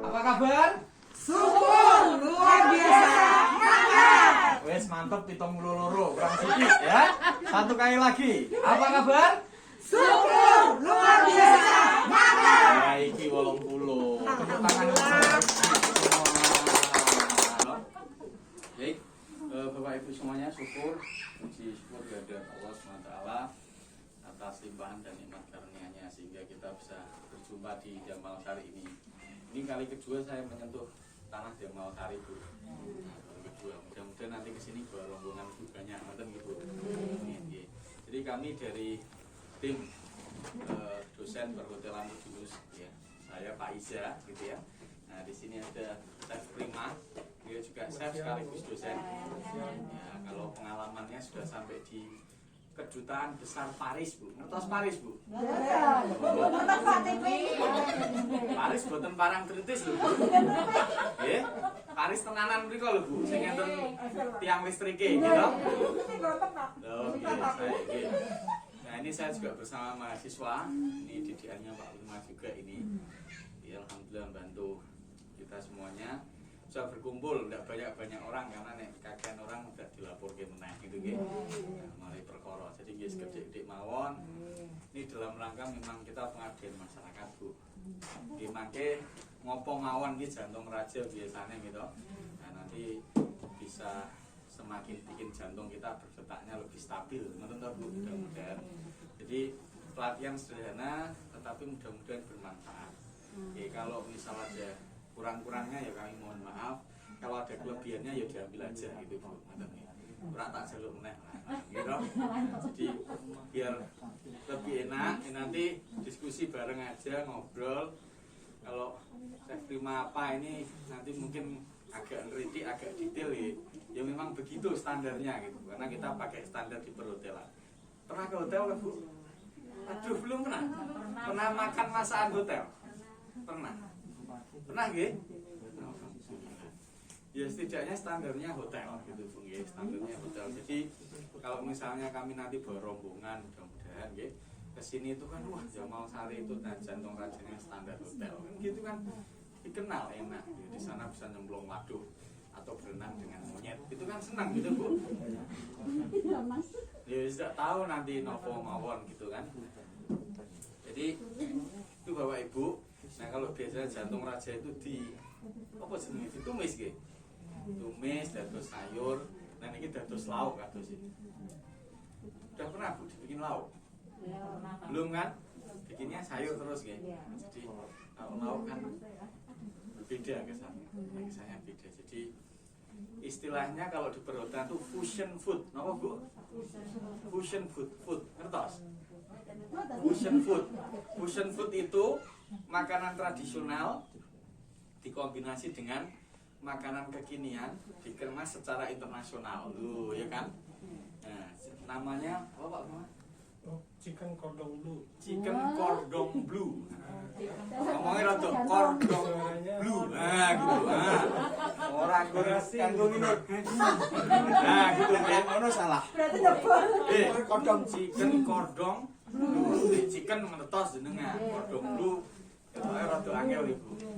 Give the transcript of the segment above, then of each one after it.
Apa kabar? Syukur luar biasa. Mantap. Wes mantep pitung loro kurang sedikit ya. Satu kali lagi. Apa kabar? Syukur luar biasa. Mantap. Ya iki 80. Tepuk tangan untuk semua. Baik, Bapak Ibu semuanya syukur, puji syukur kehadirat Allah SWT atas limpahan dan nikmat karunia-Nya sehingga kita bisa berjumpa di Jamal Sari ini. Ini kali kedua saya menyentuh tanah Jamal Sari, Bu. Kali kedua, mudah-mudahan nanti kesini bawa rombongan Bu banyak, nonton gitu. Jadi kami dari tim dosen perhotelan Tudus, ya. Saya Pak Iza, gitu ya. Nah di sini ada Chef Prima, dia juga chef sekaligus dosen. Ya, kalau pengalamannya sudah sampai di kedutaan besar Paris, Bu. Ngertos Paris, Bu? Paris boten parang kritis lho, Bu. Nggih. Paris tenanan mriko lho, Bu. Sing enten tiang listrike, gitu. Loh, nggih, saya nggih. Nah, ini saya juga bersama mahasiswa. Ini didikannya Pak Prima juga ini. Ya, alhamdulillah bantu kita semuanya bisa berkumpul, tidak banyak-banyak orang karena nek kakean orang udah dilaporke meneh gitu nggih. Nah, mari perkara. Jadi nggih gede-gede mawon. Ini dalam rangka memang kita pengabdian masyarakat, Bu. Nggih mangke ngopo mawon nggih jantung raja biasanya gitu. Nah, nanti bisa semakin bikin jantung kita berdetaknya lebih stabil. Ngoten ta, Bu? Mudah-mudahan. Jadi pelatihan sederhana tetapi mudah-mudahan bermanfaat. Oke, kalau misal ada kurang-kurangnya ya kami mohon maaf. Kalau ada kelebihannya ya diambil aja gitu, Bu. Ora tak jaluk meneh lah. Gitu. Jadi biar lebih enak, nanti diskusi bareng aja, ngobrol. Kalau Chef Prima apa ini nanti mungkin agak ngeritik, agak detail ya. Ya memang begitu standarnya gitu. Karena kita pakai standar di perhotelan. Pernah ke hotel kan, Bu? Aduh, belum pernah. Pernah makan masakan hotel? Pernah. Pernah nggih? Ya setidaknya standarnya hotel gitu, Bu nggih, standarnya hotel. Jadi kalau misalnya kami nanti bawa rombongan mudah-mudahan nggih ke sini itu kan wah Jamal Sari itu dan jantung rajanya standar hotel. Kan gitu kan dikenal enak. Gitu. Di sana bisa nyemplung waduk atau berenang dengan monyet. Itu kan senang gitu, Bu. Ya sudah tahu nanti nopo mawon gitu kan. Jadi itu Bapak Ibu. Nah kalau biasanya jantung raja itu di apa jenenge ditumis nggih. Tumis dados sayur. Nah niki dados lauk kados iki. Udah pernah Bu dibikin lauk? Belum kan? Bikinnya sayur terus nggih. Jadi kalau lauk kan berbeda kesannya. Kesannya beda. Jadi istilahnya kalau di perhotelan itu fusion food. Napa Bu? Fusion food. Ngertos? Fusion food. Fusion food itu makanan tradisional dikombinasi dengan makanan kekinian dikemas secara internasional. Ya kan? Nah, namanya apa Pak? Chicken cordon bleu. Chicken cordon bleu. Ngomongnya rada cordon bleu. Nah, gitu. Nah. Orang kanggo ngene. Nah, gitu kan ono salah. Berarti nyebut. Cordon chicken cordon bleu. Chicken menetos jenenge cordon bleu. Ketoke rada angel Ibu. Gitu.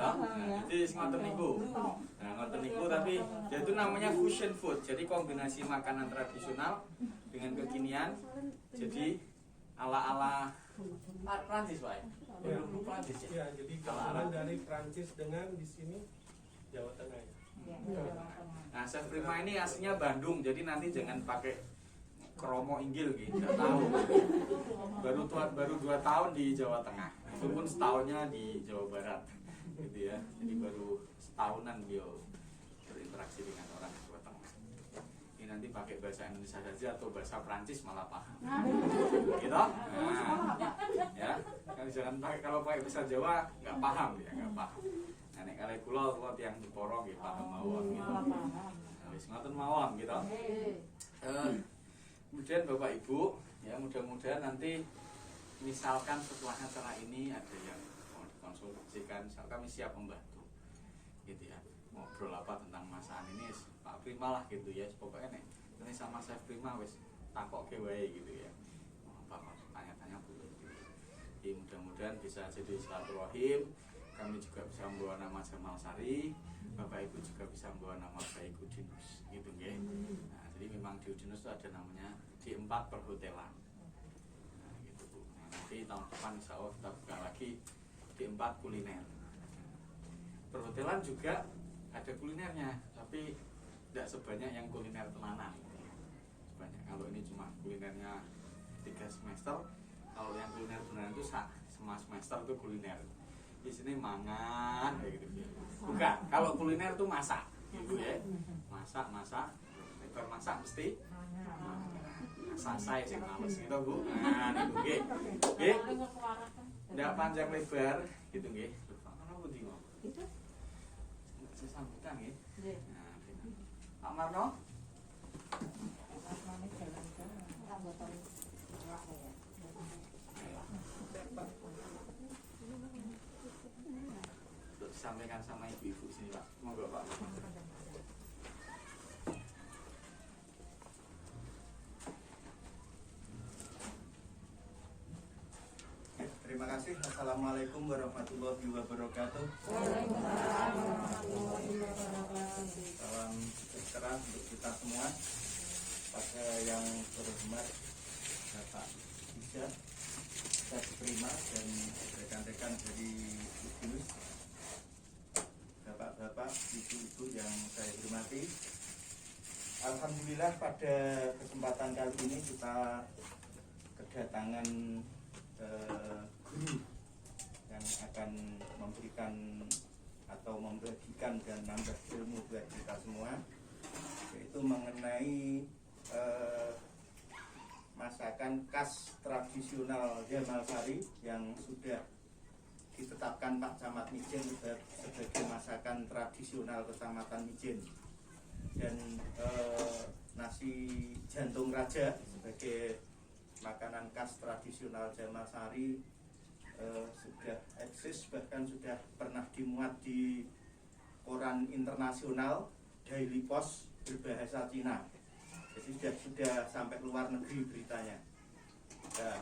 Nah, jadi ngoten niku. Nah, ngoten niku tapi ya itu namanya fusion food. Jadi kombinasi makanan tradisional dengan kekinian. Jadi ala-ala Prancis, Pak. Ya. Prancis ya. Ya, jadi campuran dari Prancis dengan di sini Jawa Tengah ya. Nah, Chef Prima ini aslinya Bandung. Jadi nanti jangan pakai kromo inggil gitu, nggak tahu. Baru 2 tahun di Jawa Tengah. Itu pun setahunnya di Jawa Barat, gitu ya. Jadi baru setahunan beliau berinteraksi dengan orang Jawa Tengah. Ini nanti pakai bahasa Indonesia saja atau bahasa Prancis malah paham. Gitu? Nah, ya. Jangan pakai kalau pakai bahasa Jawa nggak paham ya, nggak paham. Nah, nek kali kula yang diporong gitu paham mawon gitu. Nah, wis ngoten mawon gitu. Kemudian Bapak Ibu, ya mudah-mudahan nanti misalkan setelah acara ini ada yang mau dikonsultasikan, misal kami siap membantu, gitu ya. Ngobrol apa tentang masakan ini, Pak Prima lah gitu ya. Pokoknya nih, ini sama Chef Prima wis takok ke wae gitu ya. Apa tanya-tanya dulu. Gitu. Jadi mudah-mudahan bisa jadi silaturahim. Kami juga bisa membawa nama Jamal Sari, Bapak Ibu juga bisa membawa nama Baik Udinus, gitu nggih. Nah, jadi memang di Udinus itu ada namanya D4 Perhotelan. Nah, gitu Bu. Nah, nanti tahun depan insya Allah kita buka lagi D4 Kuliner. Perhotelan juga ada kulinernya, tapi tidak sebanyak yang kuliner tenanan. Banyak. Kalau ini cuma kulinernya 3 semester, kalau yang kuliner beneran itu semua semester itu kuliner. Di sini mangan kayak gitu. Bukan, kalau kuliner itu masak, Ibu ya. Masak. Lebar masak mesti. Masak saya sih males gitu, Bu. Nah, itu nggih. Nggih. Ndak panjang lebar gitu nggih. Mana pundi kok? Saya sambutan nggih. Nah, Pak Marno. Untuk disampaikan sama ibu-ibu sini Pak. Monggo Pak. Terima kasih. Assalamualaikum warahmatullahi wabarakatuh. Salam sejahtera untuk kita semua. Pada yang terhormat Bapak Isa, saya terima dan rekan-rekan dari Udinus, bapak-bapak, ibu-ibu yang saya hormati. Alhamdulillah pada kesempatan kali ini kita kedatangan guru yang akan memberikan atau membagikan dan nambah ilmu buat kita semua, yaitu mengenai masakan khas tradisional Jamal Sari yang sudah ditetapkan Pak Camat Mijen sebagai masakan tradisional Kecamatan Mijen, dan nasi jantung raja sebagai makanan khas tradisional Jamal Sari sudah eksis, bahkan sudah pernah dimuat di koran internasional Daily Post berbahasa Cina. Jadi sudah sampai luar negeri beritanya. Nah,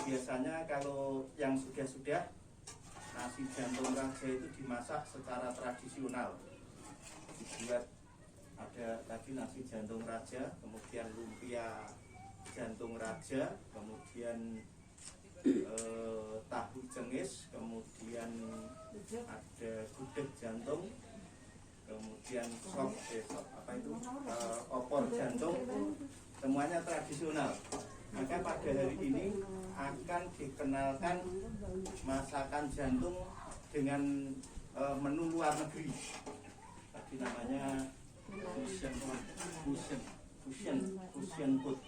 biasanya kalau yang sudah nasi jantung raja itu dimasak secara tradisional, dibuat ada tadi nasi jantung raja, kemudian lumpia jantung raja, kemudian tahu cengis, kemudian ada gudeg jantung, kemudian sop opor jantung, semuanya tradisional. Maka pada hari ini akan dikenalkan masakan jantung dengan menu luar negeri. Tadi namanya fusion food.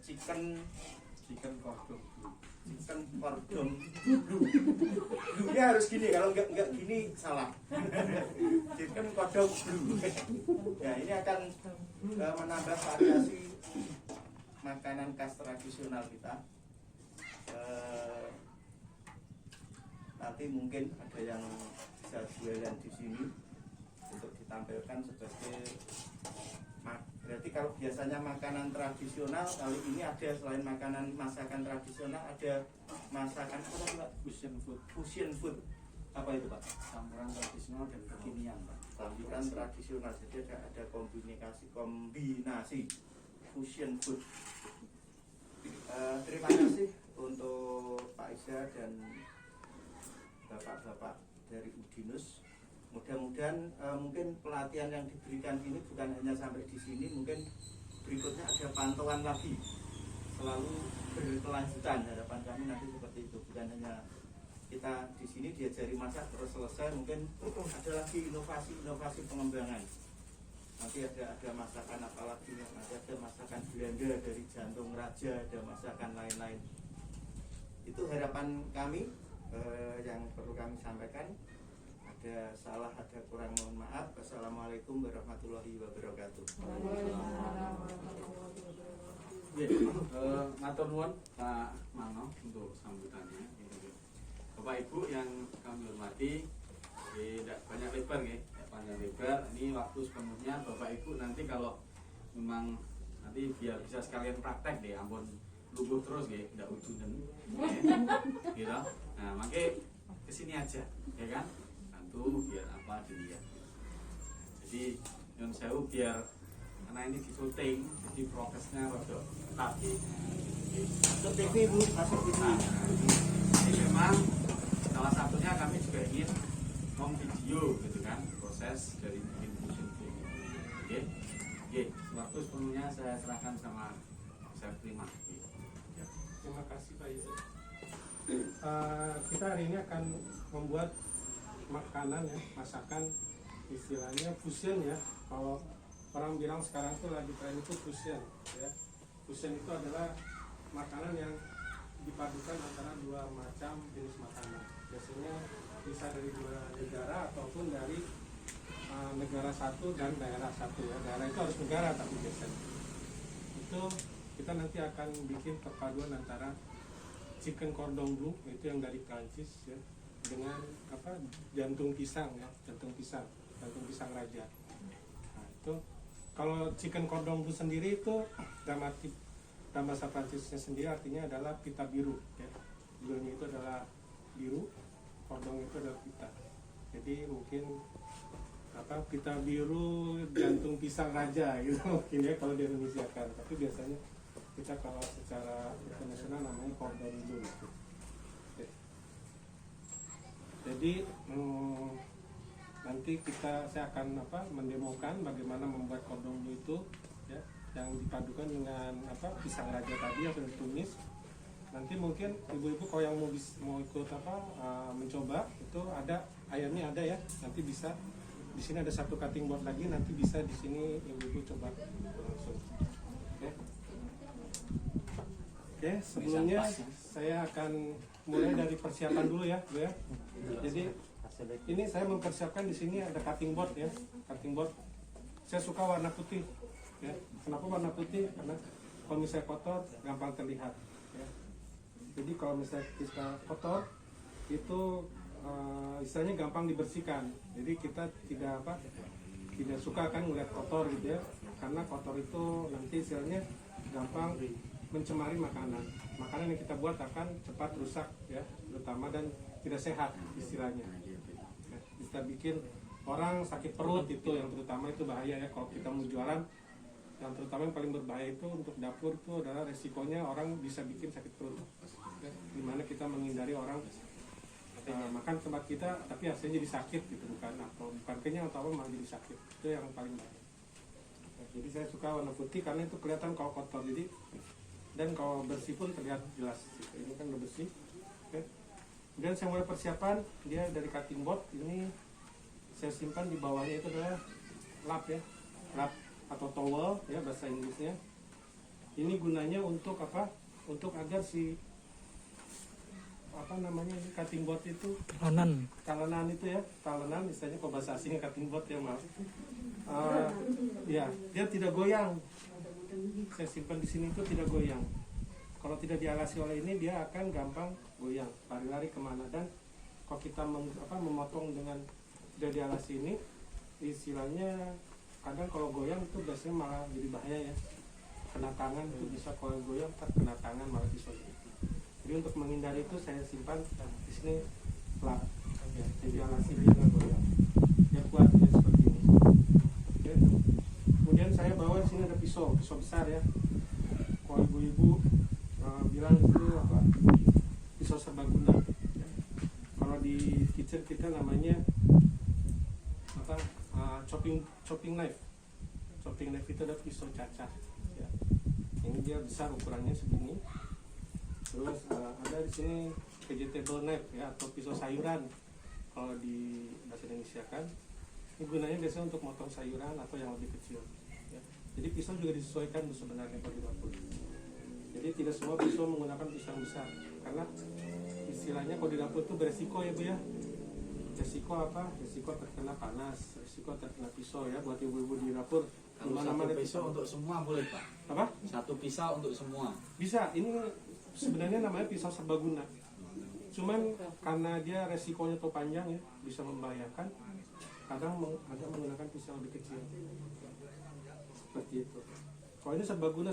Chicken cordon bleu. Blunya harus gini, kalau enggak gini salah. Chicken cordon bleu. Ya, ini akan menambah variasi makanan khas tradisional kita. Nanti mungkin ada yang bisa jualan di sini untuk ditampilkan sebagai berarti kalau biasanya makanan tradisional, kali ini ada selain makanan masakan tradisional, ada masakan apa Pak? Fusion food. Apa itu Pak? Campuran tradisional dan kekinian Pak. Campuran tradisional, jadi ada kombinasi fusion food. Terima kasih untuk Pak Isa dan bapak-bapak dari Udinus. Mudah-mudahan mungkin pelatihan yang diberikan ini bukan hanya sampai di sini, mungkin berikutnya ada pantauan lagi, selalu berkelanjutan. Harapan kami nanti seperti itu, bukan hanya kita di sini diajari masak terus selesai, mungkin ada lagi inovasi pengembangan. Nanti ada masakan apa lagi, nanti ada masakan Belanda dari jantung raja, ada masakan lain-lain. Itu harapan kami yang perlu kami sampaikan. Ada salah, ada kurang, mohon maaf. Wassalamualaikum warahmatullahi wabarakatuh. Matur nuwun Pak Mano untuk sambutannya. Bapak Ibu yang kami hormati, tidak banyak lebar ya, panjang lebar. Ini waktu sepenuhnya Bapak Ibu nanti kalau memang nanti biar bisa sekalian praktek deh, ampun lugu terus nggih, ndak ujunen. Gitu. Nah, makanya kesini aja, ya kan? Bantu biar apa dilihat. Jadi yang sewu biar karena ini di syuting, jadi prokesnya rada ketat gitu. Masuk TV Bu, masuk TV. Ini memang salah satunya kami juga ingin video gitu kan, proses dari bikin fusion film. Oke, oke. Waktu sepenuhnya saya serahkan sama saya terima. Ya. Terima kasih Pak Yusuf. Kita hari ini akan membuat makanan ya, masakan istilahnya fusion ya. Kalau orang bilang sekarang tuh lagi tren itu fusion ya. Fusion itu adalah makanan yang dipadukan antara dua macam jenis makanan. Biasanya bisa dari dua negara ataupun dari negara satu dan daerah satu ya. Daerah itu harus negara tapi biasanya itu kita nanti akan bikin perpaduan antara chicken cordon bleu itu yang dari Prancis ya, dengan apa jantung pisang ya, jantung pisang raja. Nah, itu kalau chicken cordon bleu sendiri itu dalam bahasa Prancisnya sendiri artinya adalah pita biru ya. Bleu-nya itu adalah biru, cordon itu adalah pita. Jadi mungkin apa pita biru jantung pisang raja gitu mungkin ya kalau di Indonesia kan. Tapi biasanya kita kalau secara internasional namanya cordon bleu gitu. Oke. Jadi nanti saya akan mendemokan bagaimana membuat cordon bleu itu ya, yang dipadukan dengan pisang raja tadi yang sudah ditumis. Nanti mungkin ibu-ibu kalau yang mau ikut mencoba itu ada ayamnya ada ya. Nanti bisa di sini ada satu cutting board lagi, nanti bisa di sini ibu-ibu coba langsung. Oke, sebelumnya saya akan mulai dari persiapan dulu ya, Bu ya. Jadi ini saya mempersiapkan di sini ada cutting board ya. Cutting board. Saya suka warna putih. Ya. Kenapa warna putih? Karena kalau misalnya kotor gampang terlihat. Ya. Jadi kalau misalnya kita kotor itu istilahnya gampang dibersihkan. Jadi kita tidak suka kan melihat kotor gitu ya. Karena kotor itu nanti istilahnya gampang mencemari makanan. Makanan yang kita buat akan cepat rusak ya, terutama dan tidak sehat istilahnya. Ya, bisa bikin orang sakit perut itu yang terutama itu bahaya ya kalau kita mau jualan. Yang terutama yang paling berbahaya itu untuk dapur itu adalah resikonya orang bisa bikin sakit perut. Ya, dimana kita menghindari orang makan tempat kita tapi hasilnya jadi sakit gitu, bukan kenyang atau malah jadi sakit. Itu yang paling bahaya. Nah, jadi saya suka warna putih karena itu kelihatan kalau kotor, jadi dan kalau bersih pun terlihat jelas. Ini kan udah bersih. Oke. Kemudian saya mulai persiapan, dia dari cutting board ini saya simpan di bawahnya itu adalah lap ya, lap atau towel ya bahasa Inggrisnya. Ini gunanya untuk apa? Untuk agar si cutting board itu talenan itu ya, talenan misalnya kalau bahasa asingnya cutting board ya maaf. Ya dia tidak goyang. Saya simpan di sini itu tidak goyang. Kalau tidak dialasi oleh ini dia akan gampang goyang, lari-lari kemana. Dan kalau kita memotong dengan tidak dialasi ini, istilahnya kadang kalau goyang itu biasanya malah jadi bahaya ya. Kena tangan itu bisa, kalau goyang kena tangan malah bisa. Jadi untuk menghindari itu saya simpan di sini flat. Ya, jadi alasi dia nggak goyang. Dia kuat ya seperti ini. Oke. Kemudian saya bawa di sini ada pisau besar ya. Kalau ibu-ibu bilang itu pisau serbaguna. Kalau di kitchen kita namanya chopping knife. Chopping knife itu ada pisau cacah. Ya. Ini dia besar ukurannya segini. Terus ada di sini vegetable knife ya, atau pisau sayuran kalau di bahasa Indonesia kan. Ini gunanya biasanya untuk motong sayuran atau yang lebih kecil. Ya. Jadi pisau juga disesuaikan sebenarnya kalau di dapur. Jadi tidak semua pisau menggunakan pisau besar, karena istilahnya kalau di dapur itu beresiko ya Bu ya. Resiko apa? Resiko terkena panas, resiko terkena pisau ya buat ibu-ibu di dapur. Kalau satu pisau untuk semua boleh Pak? Apa? Satu pisau untuk semua. Bisa. Ini sebenarnya namanya pisau serbaguna. Cuman karena dia resikonya tuh panjang ya, bisa membahayakan. Kadang ada menggunakan pisau lebih kecil. Seperti itu. Kalau ini serbaguna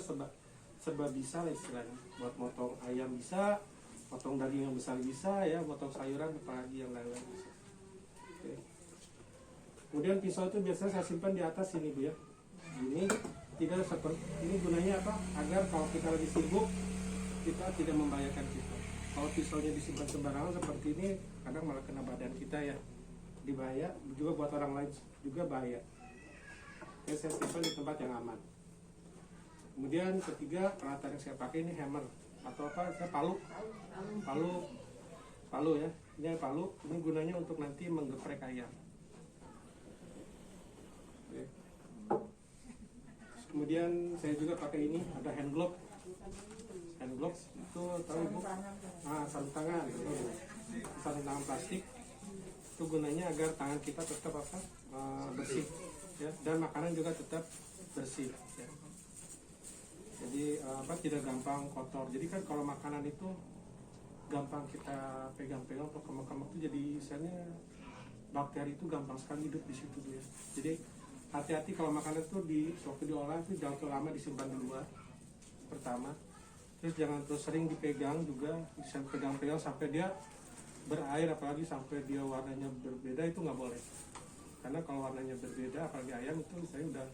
serba bisa lah istilahnya. Buat motong ayam bisa, potong daging yang besar bisa ya, potong sayuran apalagi yang lain-lain bisa. Oke. Kemudian pisau itu biasanya saya simpan di atas sini Bu ya. Ini tidak seperti ini, gunanya apa? Agar kalau kita lagi sibuk kita tidak membahayakan kita. Kalau pisaunya disimpan sembarangan seperti ini kadang malah kena badan kita ya. Dibahaya juga buat orang lain juga bahaya. Oke, saya simpan di tempat yang aman. Kemudian ketiga, peralatan yang saya pakai ini hammer atau apa? Saya palu ya. Ini palu. Ini gunanya untuk nanti menggeprek ayam. Oke. Kemudian saya juga pakai ini, ada hand glove. Hand glove itu tahu Bu? Sarung tangan. Sarung tangan plastik. Itu gunanya agar tangan kita tetap bersih ya, dan makanan juga tetap bersih ya. Jadi tidak gampang kotor. Jadi kan kalau makanan itu gampang kita pegang-pegang atau kemek-kemek itu, jadi misalnya bakteri itu gampang sekali hidup di situ ya. Jadi hati-hati kalau makanan itu waktu diolah itu jangan terlalu lama disimpan di luar pertama. Terus jangan terus sering dipegang juga, bisa pegang-pegang sampai dia berair, apalagi sampai dia warnanya berbeda, itu nggak boleh. Karena kalau warnanya berbeda apalagi ayam itu saya udah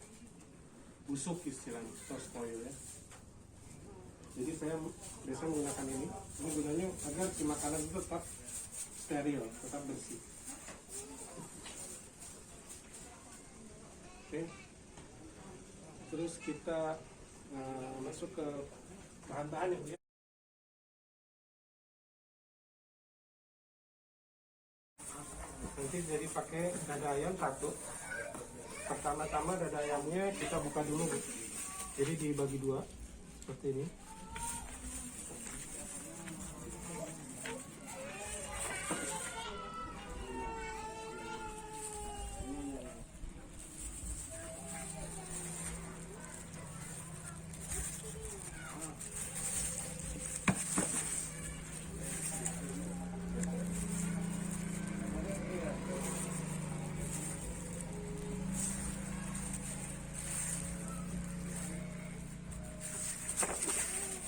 busuk istilahnya atau spoil ya. Jadi saya biasa menggunakan ini gunanya agar si makanan itu tetap steril, tetap bersih. Oke. Terus kita masuk ke bahan-bahan ya. Nanti jadi pakai dada ayam satu. Pertama-tama dada ayamnya kita buka dulu, jadi dibagi dua seperti ini.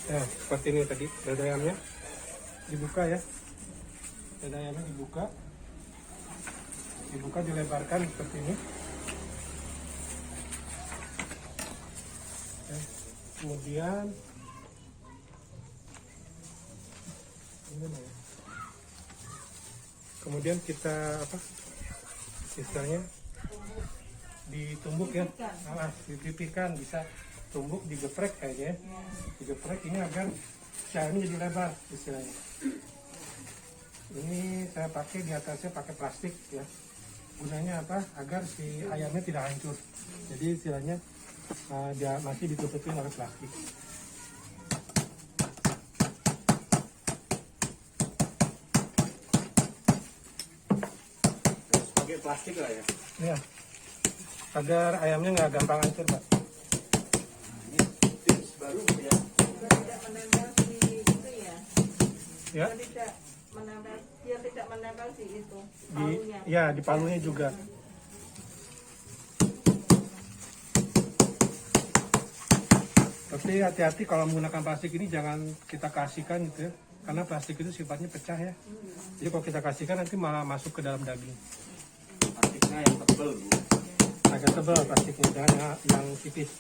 Nah, seperti ini tadi dada ayamnya dibuka ya. Dada ayamnya dibuka dilebarkan seperti ini. Oke. Kemudian kita istilahnya ditumbuk ya, dipipihkan, bisa tumbuk, digeprek kayaknya, digeprek ini agar ayamnya jadi lebar istilahnya. Ini saya pakai di atasnya pakai plastik ya. Gunanya apa? Agar si ayamnya tidak hancur. Jadi istilahnya dia masih ditutupin oleh plastik. Terus pakai plastik lah ya. Ya, agar ayamnya nggak gampang hancur Pak. Baru ya. Tidak menempel di itu ya. Ya. Dia tidak menempel di itu. Palunya. Di palunya juga. Tapi hati-hati kalau menggunakan plastik ini, jangan kita kasihkan gitu ya. Karena plastik itu sifatnya pecah ya. Jadi kalau kita kasihkan nanti malah masuk ke dalam daging. Plastiknya yang tebel Bu. Agak tebal plastiknya, jangan yang tipis.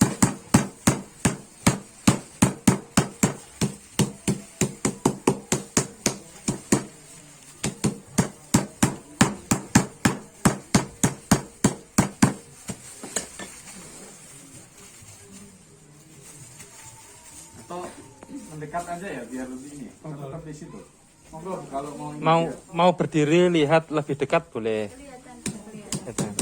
Atau mendekat aja ya biar lebih ini. Tetap di situ. Monggo kalau mau ini Mau berdiri lihat lebih dekat boleh. Kelihatan.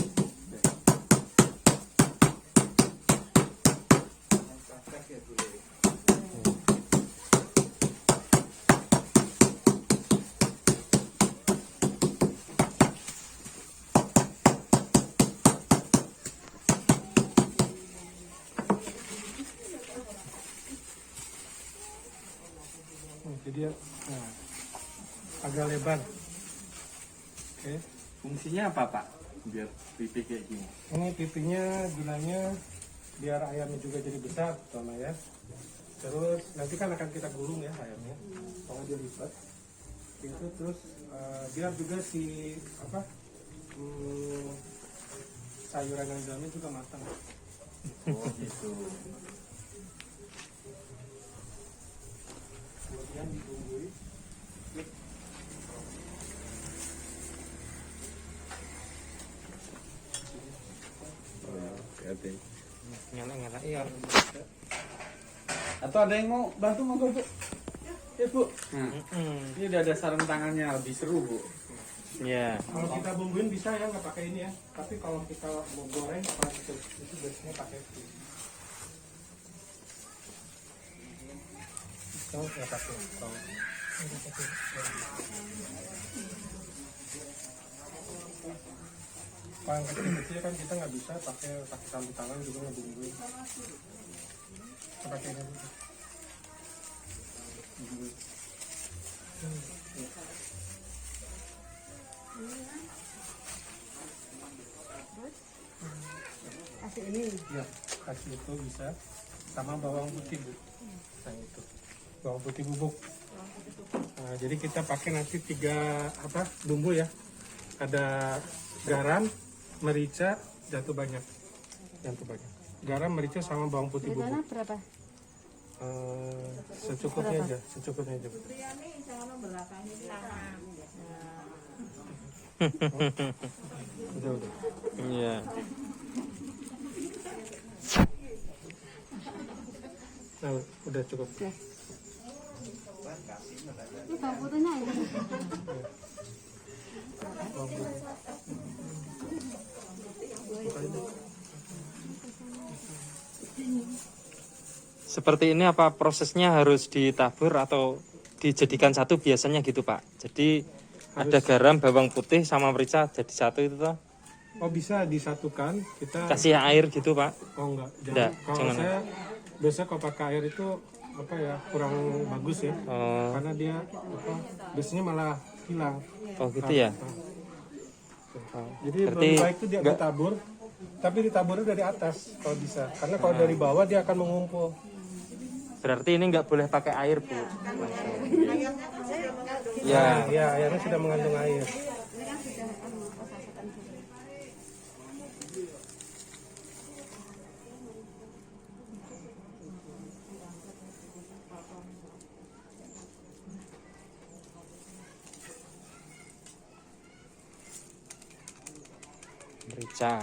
Jadi agak lebar. Oke. fungsinya apa Pak? Biar pipi kayak gini. Ini pipinya gunanya biar ayamnya juga jadi besar, pertama ya. Terus nanti kan akan kita gulung ya ayamnya. Kalau dia lipat itu terus biar juga si apa sayuran yang dalamnya juga matang. Oh gitu. Kemudian dibumbui. Nyala-nyala iya. Atau ada yang mau bantu mau Bu? Ya Bu. Nah, ini udah ada sarung tangannya lebih seru Bu. Iya. Kalau kita bumbuin bisa ya nggak pakai ini ya. Tapi kalau kita mau goreng apa itu biasanya pakai itu. Kalau nggak pakai kalau yang kecil-kecil kan kita nggak bisa pakai sapu tangan juga ngebumbuin. Kita pakai ini dulu. Bumbuin. Kasih ini. Ya, kasih itu bisa sama bawang putih Bu. Nah itu bawang putih bubuk. Nah, jadi kita pakai nanti 3 bumbu ya. Ada garam, merica, jatuh banyak. Garam, merica sama bawang putih bubuk. Berapa? Secukupnya aja, Bu. Priani jangan belakang ini. Udah. Iya. Nah, udah cukup. Ini bawang putihnya ini. Bawang putih. Seperti ini apa prosesnya harus ditabur atau dijadikan satu biasanya gitu Pak? Jadi ada garam, bawang putih sama merica jadi satu itu toh? Oh bisa disatukan kita. Kasih air gitu Pak? Oh enggak. Enggak, Kalau jangan. saya biasa kalau pakai air itu kurang bagus ya. Oh, Karena dia biasanya malah hilang. oh gitu ya? Jadi Berarti lebih baik itu dia enggak- ditabur, tapi ditaburnya dari atas kalau bisa. Karena kalau dari bawah dia akan mengumpul. Berarti ini nggak boleh pakai air Bu? Ayamnya kan sudah mengandung. Ya. Ya, airnya sudah mengandung air. Ini kan sudah sasetan dulu. Merica.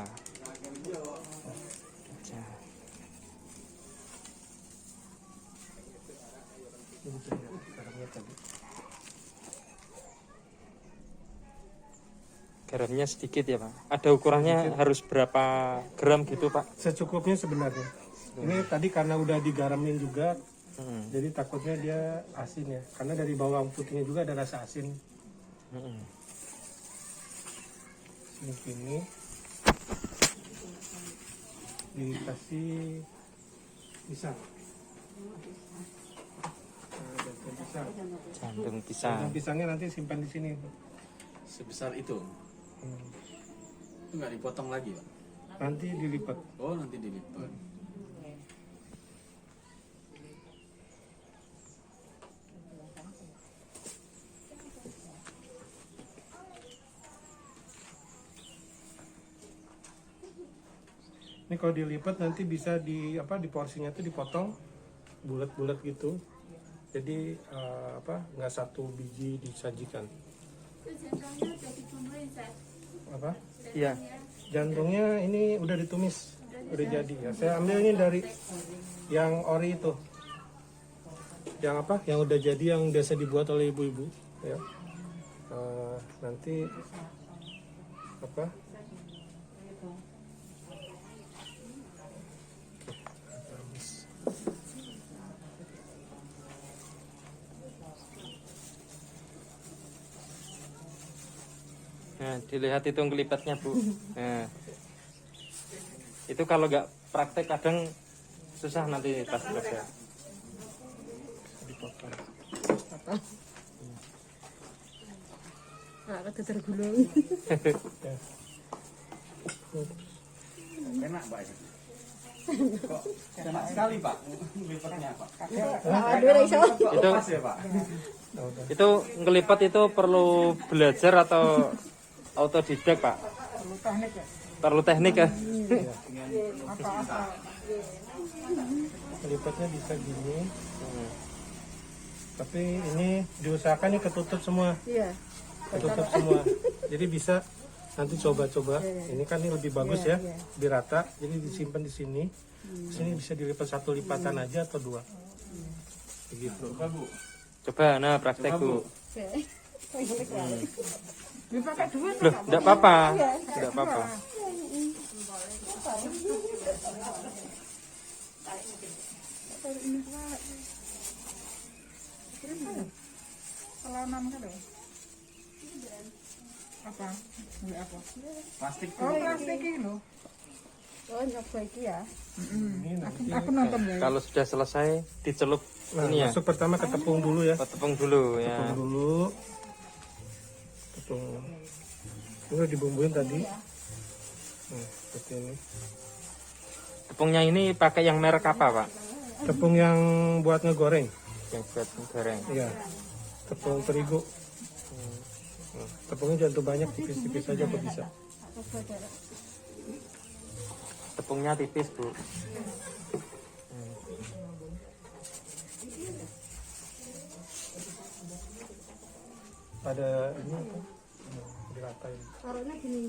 Garamnya sedikit ya Pak? Ada ukurannya harus berapa gram gitu Pak? Secukupnya sebenarnya. Ini tadi karena udah digaramin juga, Hmm. jadi takutnya dia asin ya. Karena dari bawang putihnya juga ada rasa asin. Hmm. Ini dikasih pisang. Nah, jantung pisang. Jantung pisang. Jantung pisangnya nanti simpan di sini. Sebesar itu. Itu nggak dipotong lagi Pak? Nanti dilipat. Oh nanti dilipat. Ini kalau dilipat nanti bisa di porsinya itu dipotong bulat-bulat gitu. Jadi nggak satu biji disajikan. Apa? Iya. Jantungnya ini udah ditumis, udah jadi ya. Saya ambil ini dari yang ori itu. Yang yang udah jadi yang biasa dibuat oleh ibu-ibu ya. Nanti Nah, dilihat itu kelipatnya Bu. Nah, itu kalau nggak praktek kadang susah nanti pas kerja. dipotong. Nah, ada tergulung. Ya. Enak Pak. Kok cepat sekali Pak ngelipatnya Pak. Itu Pas ya Pak. itu ngelipat itu perlu belajar atau autodidak Pak? Perlu teknik ya. Lipatnya bisa gini. Tapi ini diusahakan ketutup semua. Iya. Ketutup semua. Jadi bisa nanti coba-coba. Ini kan ini lebih bagus ya, lebih rata. Jadi disimpan di sini. Sini bisa dilipat satu lipatan aja atau dua. Begitu. Coba Bu. Coba nah praktek Bu. Dipakai dua Loh, enggak apa-apa. Enggak apa-apa. Selanan kan ya? Apa? Ini apa? Plastik Oh, plastik ini loh. Oh, nyoba iki ya. Ini nanti Aku nonton ya. Kalau sudah selesai dicelup ini ya. masuk pertama ke tepung dulu ya. Tepung dulu ya. Tepung dulu. Tepung. Udah dibumbuin tadi. Seperti ini. Tepungnya ini pakai yang merek apa Pak? Tepung yang buat ngegoreng. Yang buat goreng. Iya. Tepung terigu. Tepungnya jangan terlalu banyak, tipis-tipis saja kok bisa. Tepungnya tipis Bu. Ada ini apa? Diratain. Taruhnya gini.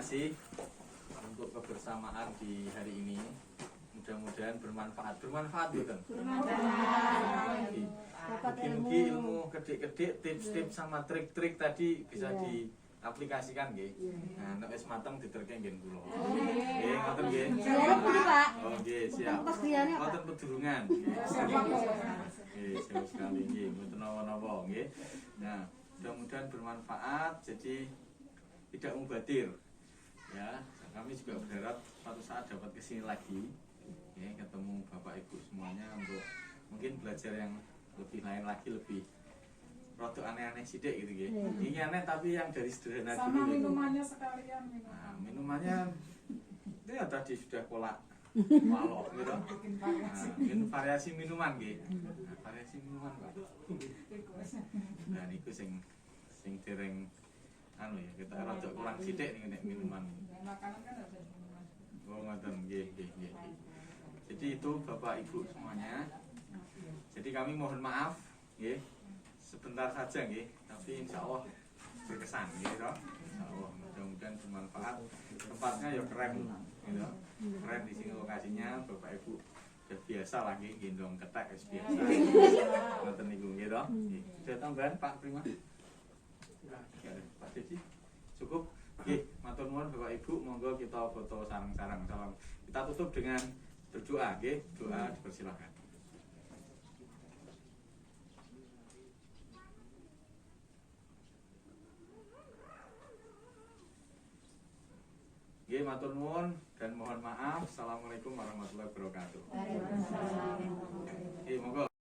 kasih untuk kebersamaan di hari ini. Mudah-mudahan bermanfaat. Bermanfaat bukan? Mungkin ilmu kedik-kedik, tips-tips sama trik-trik tadi bisa diaplikasikan nggih. Nah, nek wis mateng diterke nggih kula. Nggih, ngoten nggih. Oh, nggih, siap. Ngoten pedurungan. Nggih, siap sekali nggih, mboten napa-napa nggih. Nah, mudah-mudahan bermanfaat jadi tidak mubadir. Ya, kami juga berharap suatu saat dapat kesini lagi. Ya, ketemu Bapak Ibu semuanya untuk mungkin belajar yang lebih lain lagi, lebih rada aneh-aneh sidik gitu ya. Ini aneh tapi yang dari sederhana sama dulu. minumannya sekalian Nah, minumannya itu ya tadi sudah kolak walok gitu. Nah, variasi minuman gitu. Nah, variasi minuman Pak. Nah, niku sing dereng anu ya, kita rada kurang sidik nih nek minuman. makanan kan ada minuman. Oh, ngoten nggih. Jadi itu Bapak Ibu semuanya. Jadi kami mohon maaf, nggih. Sebentar saja nggih, tapi insya Allah berkesan gitu. Insya Allah mudah-mudahan bermanfaat. Tempatnya ya keren gitu. Keren di sini lokasinya, Bapak Ibu udah biasa lagi gendong ketek wis biasa. Ngoten niku gitu. Ada tambahan Pak Prima? Pak Deci? Cukup? Nggih, matur nuwun Bapak Ibu, monggo kita foto sareng-sareng. Salam. Kita tutup dengan berdoa, nggih. Doa dipersilakan. Nggih, matur nuwun dan mohon maaf. Assalamualaikum warahmatullahi wabarakatuh. Nggih, monggo.